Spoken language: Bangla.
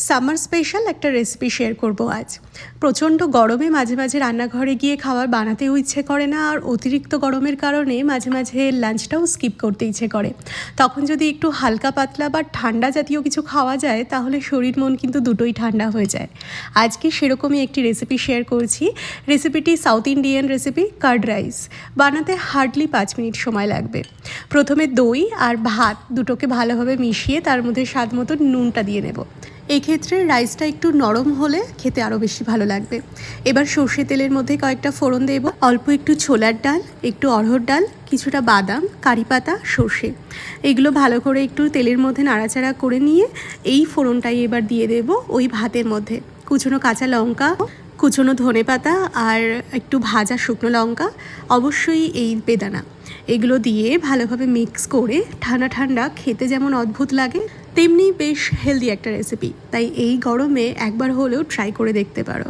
সামার স্পেশাল একটা রেসিপি শেয়ার করব আজ। প্রচণ্ড গরমে মাঝে মাঝে রান্নাঘরে গিয়ে খাবার বানাতেও ইচ্ছে করে না, আর অতিরিক্ত গরমের কারণে মাঝে মাঝে লাঞ্চটাও স্কিপ করতে ইচ্ছে করে। তখন যদি একটু হালকা পাতলা বা ঠান্ডা জাতীয় কিছু খাওয়া যায় তাহলে শরীর মন কিন্তু দুটোই ঠান্ডা হয়ে যায়। আজকে সেরকমই একটি রেসিপি শেয়ার করছি। রেসিপিটি south Indian recipe, card rice. বানাতে হার্ডলি 5 মিনিট সময় লাগবে। প্রথমে দই আর ভাত দুটোকে ভালোভাবে মিশিয়ে তার মধ্যে স্বাদ মতো নুনটা দিয়ে নেব। এই ক্ষেত্রে রাইসটা একটু নরম হলে খেতে আরও বেশি ভালো লাগবে। এবার সর্ষে তেলের মধ্যে কয়েকটা ফোড়ন দেব, অল্প একটু ছোলার ডাল, একটু অড়হর ডাল, কিছুটা বাদাম, কারি পাতা, সর্ষে। এগুলো ভালো করে একটু তেলের মধ্যে নাড়াচাড়া করে নিয়ে এই ফোড়নটাই এবার দিয়ে দেব ওই ভাতের মধ্যে। কুচনো কাঁচা লঙ্কা, কুচনো ধনেপাতা আর একটু ভাজা শুকনো লঙ্কা, অবশ্যই এই বেদানা, এগুলো দিয়ে ভালোভাবে মিক্স করে ঠান্ডা ঠান্ডা খেতে যেমন অদ্ভুত লাগে তেমনি বেশ হেলদি একটা রেসিপি। তাই এই গরমে একবার হলেও ট্রাই করে দেখতে পারো।